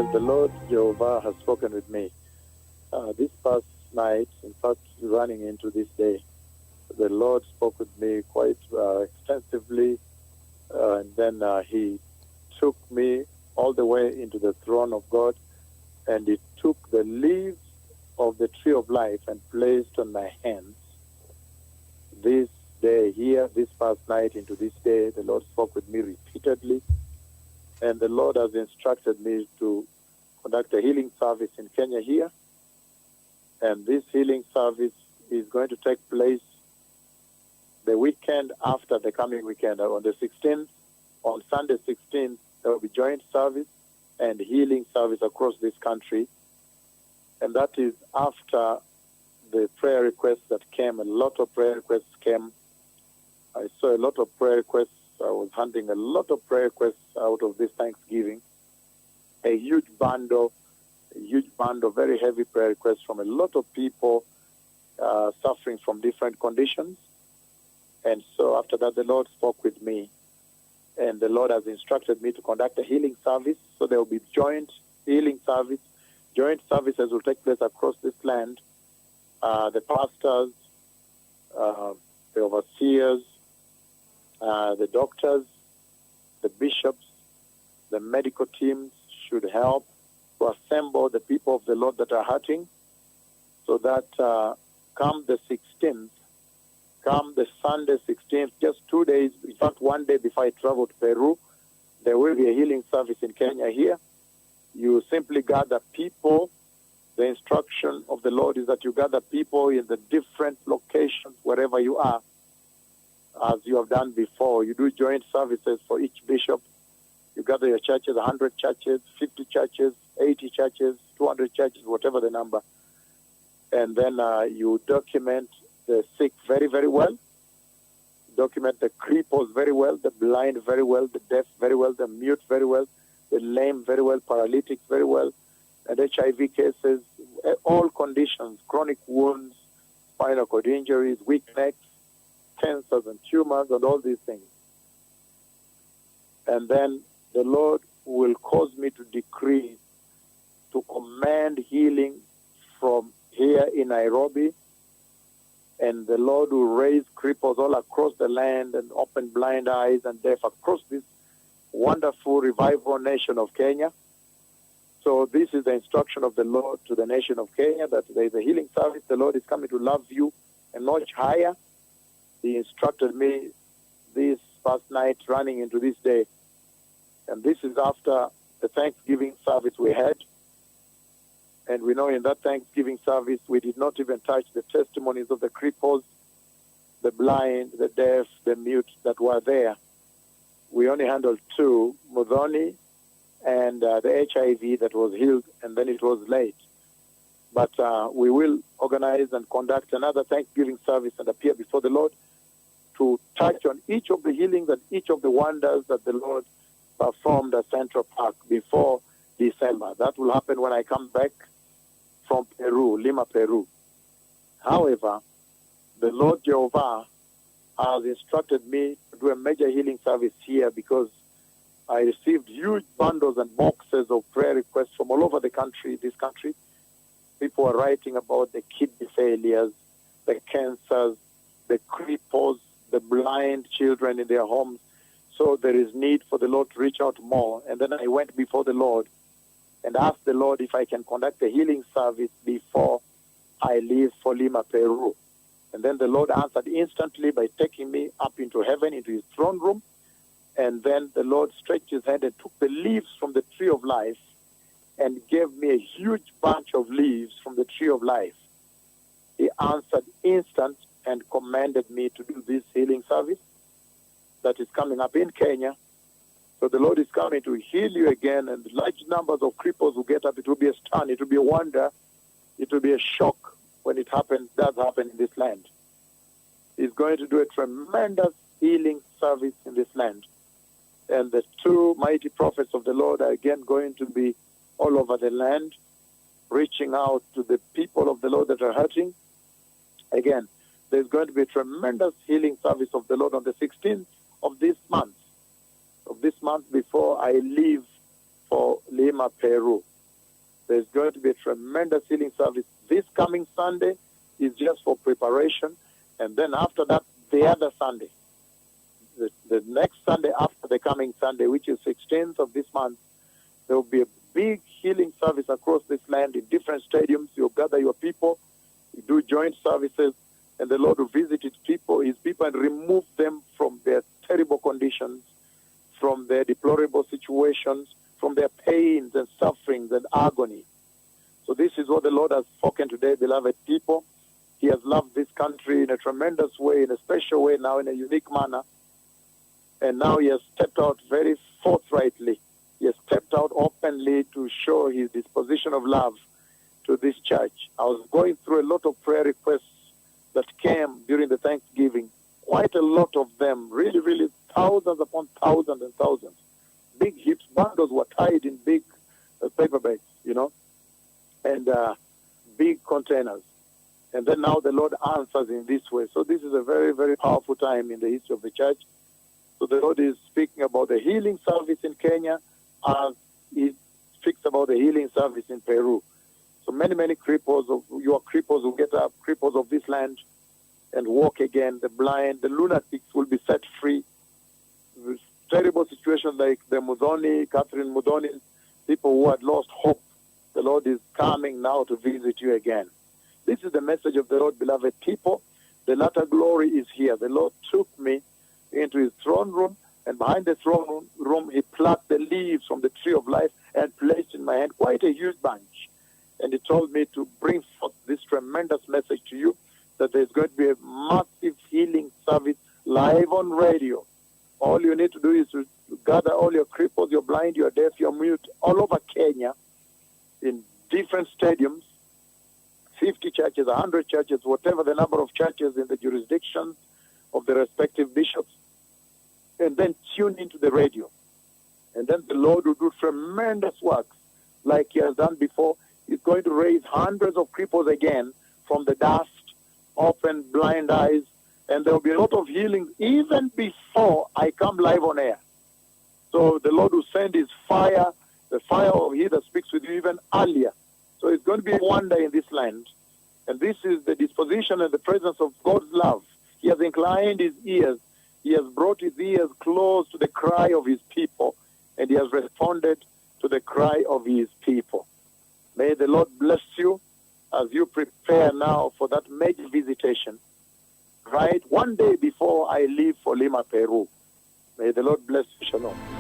Well, the Lord Jehovah has spoken with me. This past night, in fact, running into this day, the Lord spoke with me quite extensively, and then He took me all the way into the throne of God, and He took the leaves of the tree of life and placed on my hands. This day here, this past night into this day, the Lord spoke with me repeatedly, and the Lord has instructed me to conduct a healing service in Kenya here. And this healing service is going to take place the weekend after the coming weekend. On the 16th, on Sunday 16th, there will be joint service and healing service across this country. And that is after the prayer requests that came. A lot of prayer requests came. I saw a lot of prayer requests. I was handing a lot of prayer requests out of this Thanksgiving. A huge bundle, very heavy prayer requests from a lot of people suffering from different conditions. And so after that, the Lord spoke with me. And the Lord has instructed me to conduct a healing service. So there will be joint healing service. Joint services will take place across this land. The pastors, the overseers, the doctors, the bishops, the medical teams should help to assemble the people of the Lord that are hurting, so that come the 16th, come the Sunday 16th, just 2 days, in fact 1 day before I travel to Peru, there will be a healing service in Kenya here. You simply gather people. The instruction of the Lord is that you gather people in the different locations, wherever you are, as you have done before. You do joint services for each bishop. You gather your churches, 100 churches, 50 churches, 80 churches, 200 churches, whatever the number. And then you document the sick very, very well. Document the cripples very well, the blind very well, the deaf very well, the mute very well, the lame very well, paralytics very well, and HIV cases, all conditions, chronic wounds, spinal cord injuries, weak necks, cancers and tumors, and all these things. And then the Lord will cause me to decree, to command healing from here in Nairobi, and the Lord will raise cripples all across the land and open blind eyes and deaf across this wonderful revival nation of Kenya. So this is the instruction of the Lord to the nation of Kenya, that there is a healing service. The Lord is coming to love you a notch higher. He instructed me this past night running into this day. And this is after the Thanksgiving service we had. And we know in that Thanksgiving service, we did not even touch the testimonies of the cripples, the blind, the deaf, the mute that were there. We only handled two, Mudhoni and the HIV that was healed, and then it was late. But we will organize and conduct another Thanksgiving service and appear before the Lord to touch on each of the healings and each of the wonders that the Lord performed at Central Park before December. That will happen when I come back from Peru, Lima, Peru. However, the Lord Jehovah has instructed me to do a major healing service here, because I received huge bundles and boxes of prayer requests from all over the country, this country. People are writing about the kidney failures, the cancers, the cripples, the blind children in their homes. So there is need for the Lord to reach out more. And then I went before the Lord and asked the Lord if I can conduct a healing service before I leave for Lima, Peru. And then the Lord answered instantly by taking me up into heaven, into his throne room. And then the Lord stretched his hand and took the leaves from the tree of life and gave me a huge bunch of leaves from the tree of life. He answered instant and commanded me to do this healing service that is coming up in Kenya. So the Lord is coming to heal you again, and large numbers of cripples will get up. It will be a stun. It will be a wonder. It will be a shock when it happens, does happen in this land. He's going to do a tremendous healing service in this land. And the two mighty prophets of the Lord are again going to be all over the land, reaching out to the people of the Lord that are hurting. Again, there's going to be a tremendous healing service of the Lord on the 16th of this month before I leave for Lima, Peru. There's going to be a tremendous healing service. This coming Sunday is just for preparation. And then after that, the other Sunday, the next Sunday after the coming Sunday, which is 16th of this month, there will be a big healing service across this land in different stadiums. You'll gather your people, you do joint services, and the Lord will visit his people, and remove them from their terrible conditions, from their deplorable situations, from their pains and sufferings and agony. So this is what the Lord has spoken today, beloved people. He has loved this country in a tremendous way, in a special way now, in a unique manner. And now he has stepped out very forthrightly. He has stepped out openly to show his disposition of love to this church. I was going through a lot of prayer requests that came during the Thanksgiving. Quite a lot of them, really, really thousands upon thousands and thousands. Big heaps, bundles were tied in big paper bags, and big containers. And then now the Lord answers in this way. So this is a very, very powerful time in the history of the church. So the Lord is speaking about the healing service in Kenya, as he speaks about the healing service in Peru. So many, many cripples, your cripples will get up, cripples of this land, and walk again. The blind, the lunatics will be set free. This terrible situation like the Catherine Mudhoni, people who had lost hope. The Lord is coming now to visit you again. This is the message of the Lord, beloved people. The latter glory is here. The Lord took me into his throne room, and behind the throne room, he plucked the leaves from the tree of life and placed in my hand quite a huge bunch. And he told me to bring forth this tremendous message to you, that there's going to be a massive healing service live on radio. All you need to do is to gather all your cripples, your blind, your deaf, your mute, all over Kenya, in different stadiums, 50 churches, 100 churches, whatever the number of churches in the jurisdictions of the respective bishops, and then tune into the radio. And then the Lord will do tremendous works like he has done before. He's going to raise hundreds of cripples again from the dust, open blind eyes, and there will be a lot of healings even before I come live on air. So the Lord will send his fire, the fire of he that speaks with you even earlier. So it's going to be a wonder in this land. And this is the disposition and the presence of God's love. He has inclined his ears. He has brought his ears close to the cry of his people, and he has responded to the cry of his people. May the Lord bless you as you prepare now for that major visitation, right one day before I leave for Lima, Peru. May the Lord bless you. Shalom.